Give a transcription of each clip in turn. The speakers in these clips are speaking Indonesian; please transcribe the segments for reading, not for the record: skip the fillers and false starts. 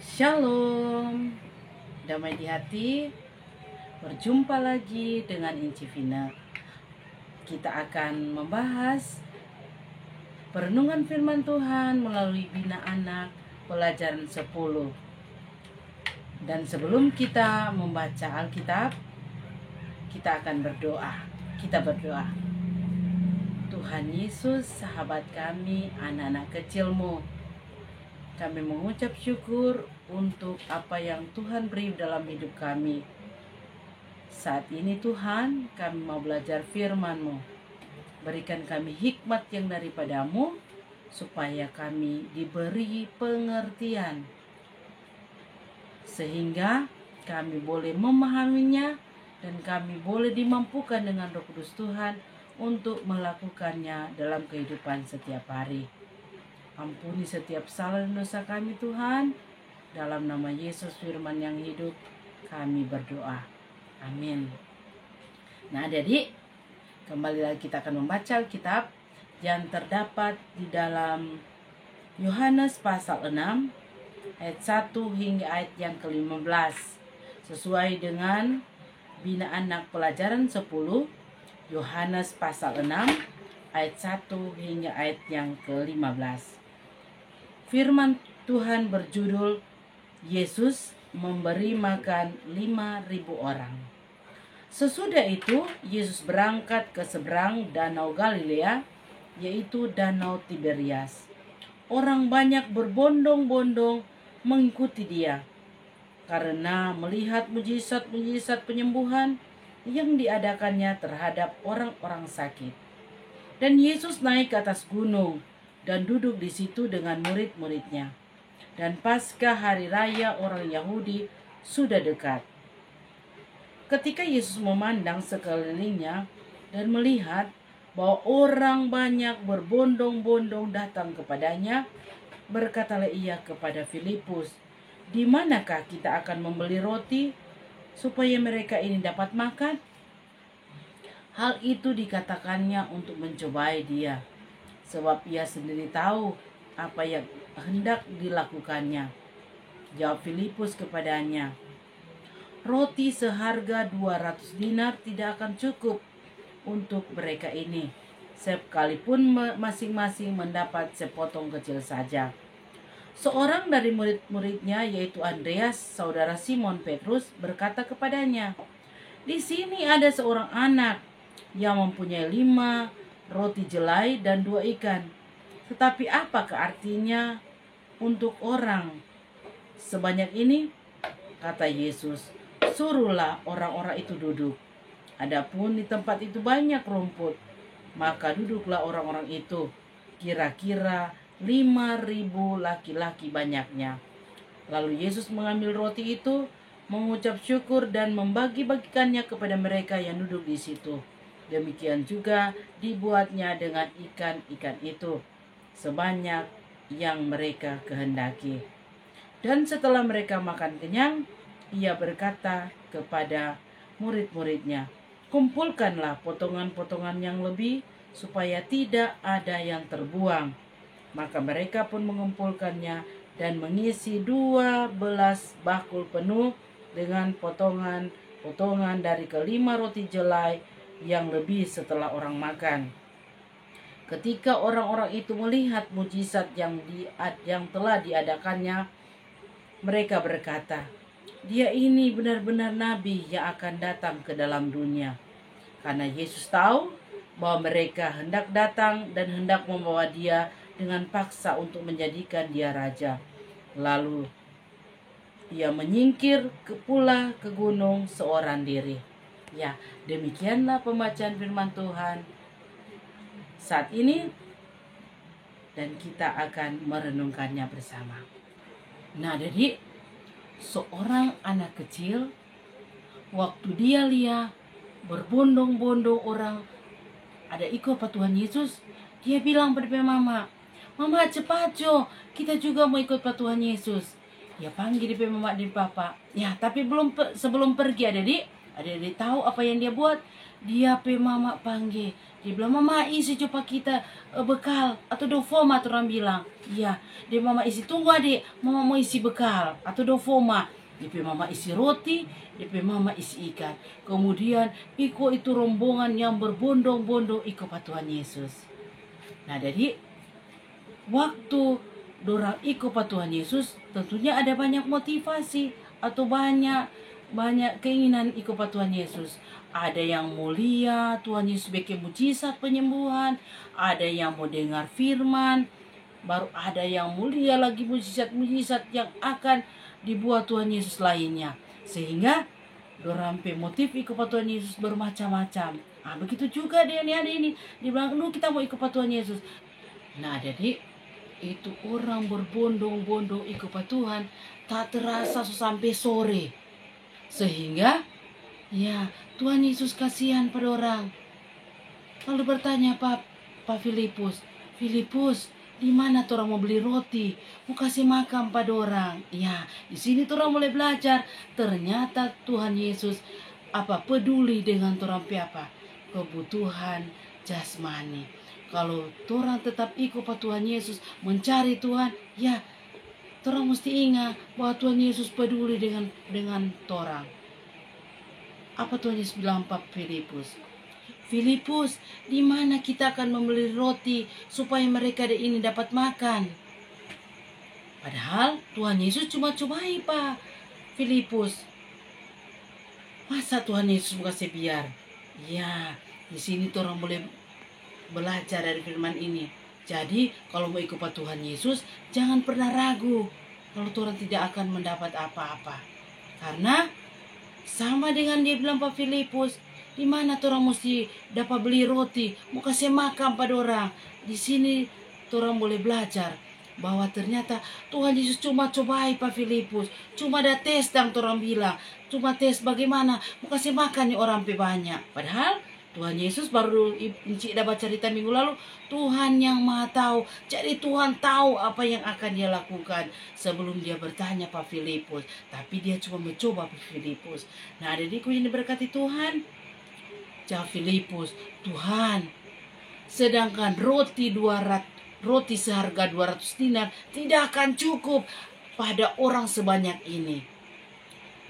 Shalom, damai di hati. Berjumpa lagi dengan Inci Vina. Kita akan membahas perenungan firman Tuhan melalui Bina Anak pelajaran 10. Dan sebelum kita membaca Alkitab, kita akan berdoa. Kita berdoa. Tuhan Yesus, sahabat kami, anak-anak kecilmu, kami mengucap syukur untuk apa yang Tuhan beri dalam hidup kami. Saat ini Tuhan, kami mau belajar firman-Mu. Berikan kami hikmat yang daripadamu, supaya kami diberi pengertian, sehingga kami boleh memahaminya dan kami boleh dimampukan dengan Roh Kudus Tuhan untuk melakukannya dalam kehidupan setiap hari. Ampuni setiap salah dan dosa kami Tuhan. Dalam nama Yesus firman yang hidup kami berdoa. Amin. Nah adik-adik, kembali lagi kita akan membaca Alkitab yang terdapat di dalam Yohanes pasal 6 ayat 1 hingga ayat yang ke-15. Sesuai dengan Bina Anak pelajaran 10, Yohanes pasal 6 ayat 1 hingga ayat yang ke-15. Firman Tuhan berjudul Yesus memberi makan 5.000 orang. Sesudah itu Yesus berangkat ke seberang danau Galilea, yaitu danau Tiberias. Orang banyak berbondong-bondong mengikuti dia karena melihat mujizat-mujizat penyembuhan yang diadakannya terhadap orang-orang sakit. Dan Yesus naik ke atas gunung dan duduk di situ dengan murid-muridnya. Dan pasca hari raya orang Yahudi sudah dekat. Ketika Yesus memandang sekelilingnya dan melihat bahwa orang banyak berbondong-bondong datang kepadanya, berkatalah ia kepada Filipus, "Di manakah kita akan membeli roti supaya mereka ini dapat makan?" Hal itu dikatakannya untuk mencobai dia, sebab ia sendiri tahu apa yang hendak dilakukannya. Jawab Filipus kepadanya, "Roti seharga 200 dinar tidak akan cukup untuk mereka ini, sekalipun masing-masing mendapat sepotong kecil saja." Seorang dari murid-muridnya, yaitu Andreas, saudara Simon Petrus, berkata kepadanya, "Di sini ada seorang anak yang mempunyai 5 roti jelai dan 2 ikan. Tetapi apakah artinya untuk orang sebanyak ini?" Kata Yesus, "Suruhlah orang-orang itu duduk." Adapun di tempat itu banyak rumput, maka duduklah orang-orang itu, kira-kira 5.000 laki-laki banyaknya. Lalu Yesus mengambil roti itu, mengucap syukur dan membagi-bagikannya kepada mereka yang duduk di situ. Demikian juga dibuatnya dengan ikan-ikan itu, sebanyak yang mereka kehendaki. Dan setelah mereka makan kenyang, ia berkata kepada murid-muridnya, "Kumpulkanlah potongan-potongan yang lebih, supaya tidak ada yang terbuang." Maka mereka pun mengumpulkannya dan mengisi 12 bakul penuh dengan potongan-potongan dari ke-5 roti jelai yang lebih setelah orang makan. Ketika orang-orang itu melihat mujizat yang telah diadakannya, mereka berkata, "Dia ini benar-benar nabi yang akan datang ke dalam dunia." Karena Yesus tahu bahwa mereka hendak datang dan hendak membawa dia dengan paksa untuk menjadikan dia raja. Lalu ia menyingkir pula ke gunung seorang diri. Ya, demikianlah pembacaan firman Tuhan saat ini, dan kita akan merenungkannya bersama. Nah, jadi seorang anak kecil, waktu dia lihat berbondong-bondong orang ada ikut apa Tuhan Yesus, dia bilang pada mama, "Mama cepat Jo, kita juga mau ikut Pak Tuhan Yesus." Ya panggil di mama di papa. Ya, tapi sebelum pergi adik, Adik-adik tahu apa yang dia buat? Dia mama panggil. Dia bilang, mama isi coba kita bekal. Atau dofoma orang bilang. Iya, dia mama isi, tunggu adik, mama mau isi bekal. Atau dofoma. Dia mama isi roti, dia mama isi ikan. Kemudian iko itu rombongan yang berbondong-bondong iko pa Tuhan Yesus. Nah jadi waktu dorang iko pa Tuhan Yesus, tentunya ada banyak motivasi atau banyak keinginan iko pa Tuhan Yesus. Ada yang mulia, Tuhan Yesus bikin mujizat penyembuhan. Ada yang mau dengar firman. Baru ada yang mulia lagi mujizat-mujizat yang akan dibuat Tuhan Yesus lainnya. Sehingga dorang motif ikut Tuhan Yesus bermacam-macam. Nah begitu juga dia ini. Dia bilang, kita mau ikut Tuhan Yesus. Nah jadi itu orang berbondong-bondong ikut Tuhan, tak terasa sampai sore. Sehingga ya Tuhan Yesus kasihan pada orang. Lalu bertanya Pak Filipus, di mana orang mau beli roti, mau kasih makan pada orang? Ya, di sini orang mulai belajar. Ternyata Tuhan Yesus peduli dengan orang apa? Kebutuhan jasmani. Kalau orang tetap ikut pada Tuhan Yesus, mencari Tuhan, ya, orang mesti ingat bahwa Tuhan Yesus peduli dengan orang. Apa Tuhan Yesus bilang Pak Filipus? Filipus, di mana kita akan membeli roti supaya mereka ini dapat makan? Padahal Tuhan Yesus cuma cobai Pak Filipus. Masa Tuhan Yesus kasih biar? Ya, di sini orang boleh belajar dari firman ini. Jadi kalau mau ikut Tuhan Yesus, jangan pernah ragu kalau orang tidak akan mendapat apa-apa. Karena sama dengan dia bilang Pak Filipus, di mana orang mesti dapat beli roti, mau kasih makan pada orang. Di sini orang boleh belajar bahwa ternyata Tuhan Yesus cuma cobai Pak Filipus, cuma ada tes yang orang bilang, cuma tes bagaimana mau kasih makan nih orang banyak. Padahal Tuhan Yesus baru Encik dapat cerita minggu lalu, Tuhan yang Maha Tahu. Jadi Tuhan tahu apa yang akan dia lakukan sebelum dia bertanya Pak Filipus. Tapi dia cuma mencoba Pak Filipus. Nah adikku yang diberkati Tuhan, jawab Filipus, Tuhan, sedangkan roti seharga 200 dinar tidak akan cukup pada orang sebanyak ini.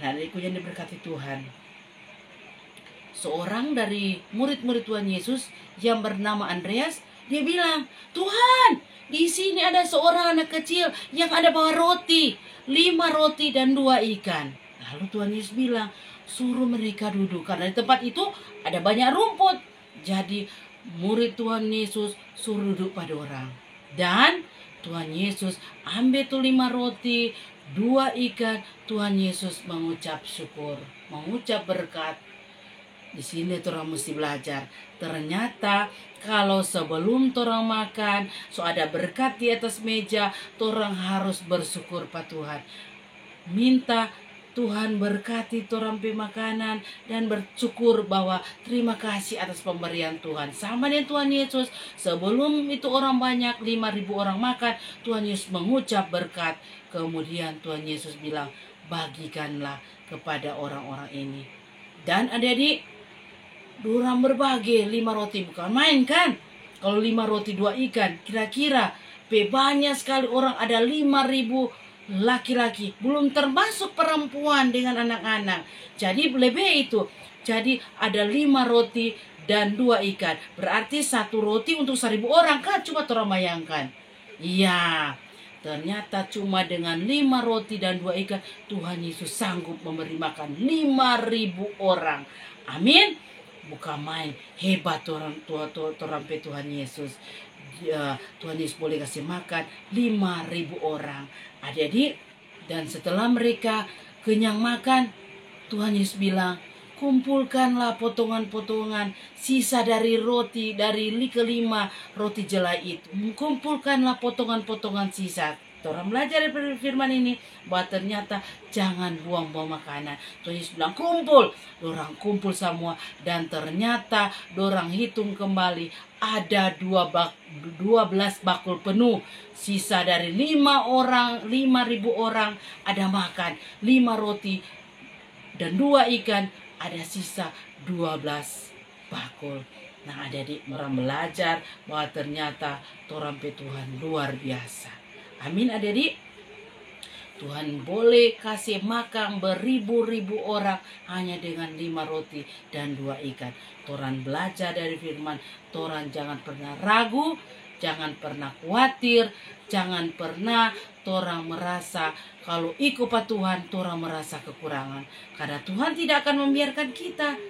Nah adikku yang diberkati Tuhan, seorang dari murid-murid Tuhan Yesus yang bernama Andreas, dia bilang, Tuhan, di sini ada seorang anak kecil yang ada bawa roti, 5 roti dan 2 ikan. Lalu Tuhan Yesus bilang, suruh mereka duduk, karena di tempat itu ada banyak rumput. Jadi murid Tuhan Yesus suruh duduk pada orang. Dan Tuhan Yesus ambil tuh 5 roti, 2 ikan. Tuhan Yesus mengucap syukur, mengucap berkat. Di sini orang mesti belajar. Ternyata kalau sebelum orang makan, ada berkat di atas meja, orang harus bersyukur Pak Tuhan. Minta Tuhan berkati orang pemakanan dan bersyukur bahwa terima kasih atas pemberian Tuhan. Sama dengan Tuhan Yesus, sebelum itu orang banyak, 5.000 orang makan, Tuhan Yesus mengucap berkat. Kemudian Tuhan Yesus bilang, bagikanlah kepada orang-orang ini. Dan adik-adik, orang berbagi 5 roti, bukan main kan? Kalau 5 roti 2 ikan, kira-kira banyak sekali orang, ada 5.000 laki-laki, belum termasuk perempuan dengan anak-anak. Jadi lebih itu. Jadi ada 5 roti dan 2 ikan. Berarti 1 roti untuk 1.000 orang kan? Coba orang bayangkan. Iya, ternyata cuma dengan 5 roti dan 2 ikan, Tuhan Yesus sanggup memberi makan 5.000 orang. Amin. Bukan main, hebat orang Tuhan Yesus. Tuhan Yesus boleh kasih makan 5.000 orang. Adik-adik, dan setelah mereka kenyang makan, Tuhan Yesus bilang, kumpulkanlah potongan-potongan sisa dari roti, dari kelima roti jelai itu. Kumpulkanlah potongan-potongan sisa. Orang belajar dari firman ini bahwa ternyata jangan buang-buang makanan. Tuhan Yesus bilang kumpul. Orang kumpul semua dan ternyata orang hitung kembali ada 12 bakul penuh. Sisa dari 5.000 orang ada makan 5 roti dan 2 ikan. ada sisa 12 bakul. Nah adik-adik orang belajar bahwa ternyata torang pe Tuhan luar biasa. Amin adik-adik. Tuhan boleh kasih makan beribu-ribu orang hanya dengan 5 roti dan 2 ikan. Torang belajar dari firman, torang jangan pernah ragu, jangan pernah khawatir, jangan pernah torang merasa kalau ikut pa Tuhan, torang merasa kekurangan. Karena Tuhan tidak akan membiarkan kita.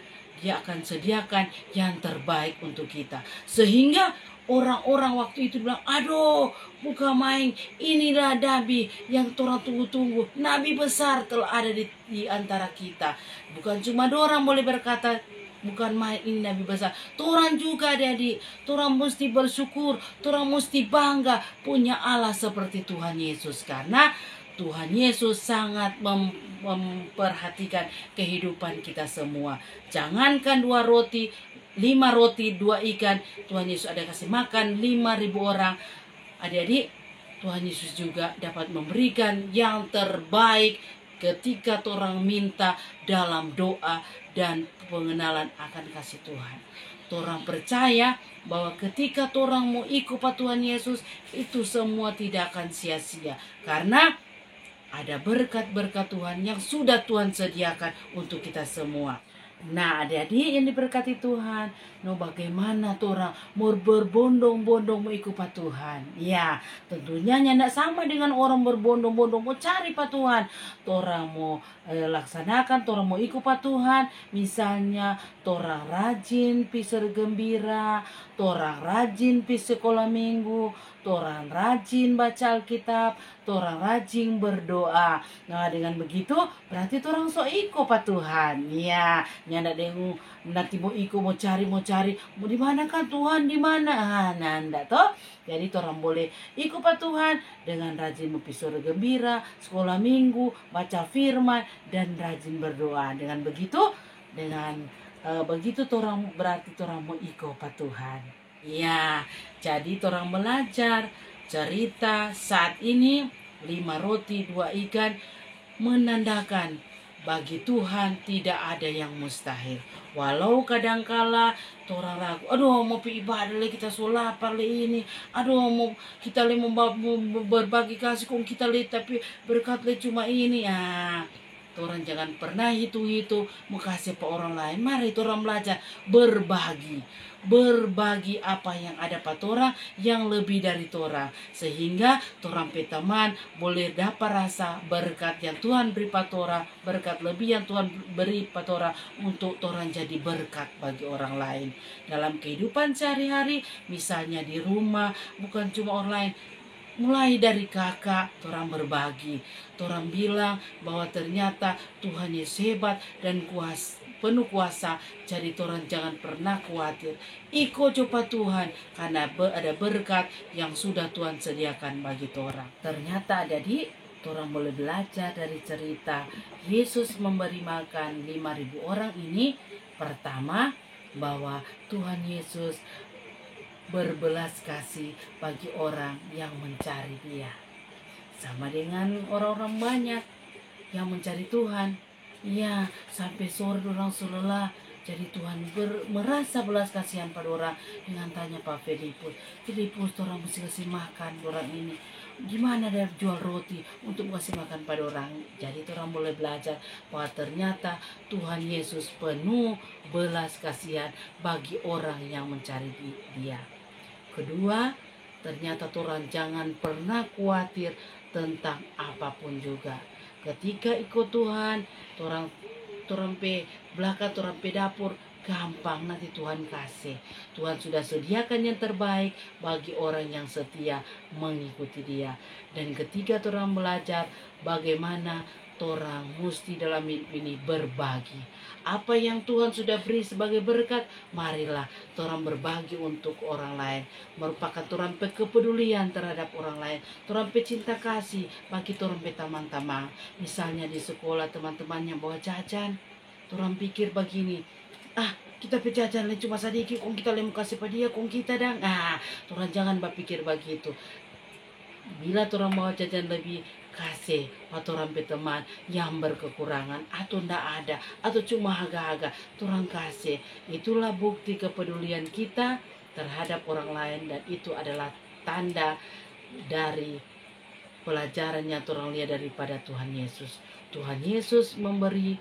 Dia akan sediakan yang terbaik untuk kita. Sehingga orang-orang waktu itu bilang, aduh bukan main, inilah Nabi yang torang tunggu-tunggu. Nabi besar telah ada di antara kita. Bukan cuma orang boleh berkata, bukan main ini Nabi besar. Torang juga adik-adik, torang mesti bersyukur, torang mesti bangga punya Allah seperti Tuhan Yesus. Karena Tuhan Yesus sangat memperhatikan kehidupan kita semua. Jangankan 2 roti, 5 roti, 2 ikan. Tuhan Yesus ada kasih makan 5.000 orang. Adik-adik, Tuhan Yesus juga dapat memberikan yang terbaik ketika orang minta dalam doa dan pengenalan akan kasih Tuhan. Orang percaya bahwa ketika orang mau ikut pada Tuhan Yesus, itu semua tidak akan sia-sia. Karena ada berkat-berkat Tuhan yang sudah Tuhan sediakan untuk kita semua. Nah adik-adik yang diberkati Tuhan, no bagaimana orang mau berbondong-bondong mau ikut pak Tuhan? Ya tentunya tidak sama dengan orang berbondong-bondong mau cari pak Tuhan. Orang mau laksanakan, orang mau ikut pak Tuhan. Misalnya orang rajin pisir gembira, orang rajin pisir sekolah minggu, orang rajin baca Alkitab, orang rajin berdoa. Nah dengan begitu berarti orang sok ikut pak Tuhan. Ya nyanda dengu nanti mau ikut mau cari mau di mana kan Tuhan di mana nanda toh. Jadi orang boleh ikut pak Tuhan dengan rajin mempisur gembira, sekolah minggu, baca firman dan rajin berdoa. Dengan begitu orang berarti orang mau ikut pak Tuhan. Ya jadi orang belajar cerita saat ini 5 roti 2 ikan menandakan bagi Tuhan tidak ada yang mustahil. Walau kadangkala orang ragu, aduh mau pi ibadah lagi kita sholat ini, aduh mau kita mau berbagi kasih kong kita lihat tapi berkat cuma ini. Orang jangan pernah itu mau kasih ke orang lain. Mari orang belajar berbagi apa yang ada pada orang yang lebih dari orang, sehingga orang teman boleh dapat rasa berkat yang Tuhan beri pada orang, berkat lebih yang Tuhan beri pada orang untuk orang jadi berkat bagi orang lain dalam kehidupan sehari-hari. Misalnya di rumah, bukan cuma orang lain, mulai dari kakak, orang berbagi, orang bilang bahwa ternyata Tuhan Yesus hebat dan penuh kuasa. Jadi orang jangan pernah khawatir. Ikut coba Tuhan karena ada berkat yang sudah Tuhan sediakan bagi orang. Ternyata orang boleh belajar dari cerita Yesus memberi makan 5.000 orang ini. Pertama, bahwa Tuhan Yesus berbelas kasih bagi orang yang mencari Dia. Sama dengan orang-orang banyak yang mencari Tuhan. Ya, sampai sore orang selelah. Jadi Tuhan merasa belas kasihan pada orang dengan tanya Pak Filipus, orang mesti kasih makan orang ini. Gimana dia jual roti untuk kasih makan pada orang? Jadi orang boleh belajar bahwa ternyata Tuhan Yesus penuh belas kasihan bagi orang yang mencari Dia. Kedua, ternyata orang jangan pernah khawatir tentang apapun juga. Ketika ikut Tuhan, orang belakang, orang dapur, gampang nanti Tuhan kasih. Tuhan sudah sediakan yang terbaik bagi orang yang setia mengikuti Dia. Dan ketiga, orang belajar bagaimana orang mesti dalam hidup ini berbagi. Apa yang Tuhan sudah beri sebagai berkat, marilah orang berbagi untuk orang lain. Merupakan orang kepedulian terhadap orang lain. Orang cinta kasih bagi orang teman-teman. Misalnya di sekolah teman-teman yang bawa jajan, orang pikir begini, kita jajan cuma sedikit, kong kita mau kasih pada dia, kong kita orang jangan berpikir begitu. Bila orang bawa jajan lebih, kasih atau rampe teman yang berkekurangan atau ndak ada atau cuma haga-haga turang kasih. Itulah bukti kepedulian kita terhadap orang lain, dan itu adalah tanda dari pelajarannya orang lihat daripada Tuhan Yesus. Tuhan Yesus memberi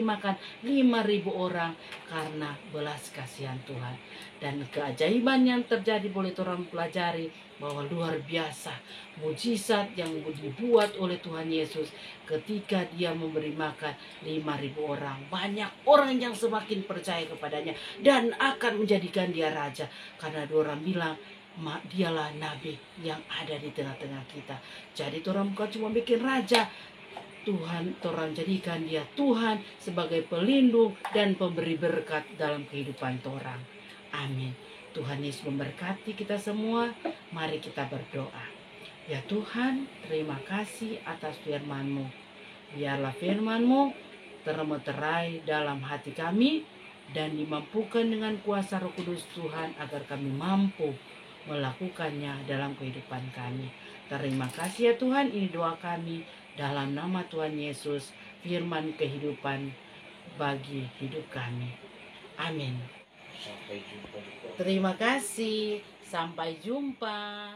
makan 5.000 orang karena belas kasihan Tuhan. Dan keajaiban yang terjadi boleh orang pelajari bahwa luar biasa mujizat yang dibuat oleh Tuhan Yesus ketika dia memberi makan 5.000 orang. Banyak orang yang semakin percaya kepadanya dan akan menjadikan dia raja, karena orang bilang dialah nabi yang ada di tengah-tengah kita. Jadi orang bukan cuma bikin raja, Tuhan orang jadikan dia Tuhan sebagai pelindung dan pemberi berkat dalam kehidupan orang. Amin. Tuhan Yesus memberkati kita semua. Mari kita berdoa. Ya Tuhan, terima kasih atas firman-Mu. Biarlah firman-Mu termeterai dalam hati kami dan dimampukan dengan kuasa Roh Kudus Tuhan agar kami mampu melakukannya dalam kehidupan kami. Terima kasih ya Tuhan, ini doa kami dalam nama Tuhan Yesus, firman kehidupan bagi hidup kami. Amin. Terima kasih, sampai jumpa.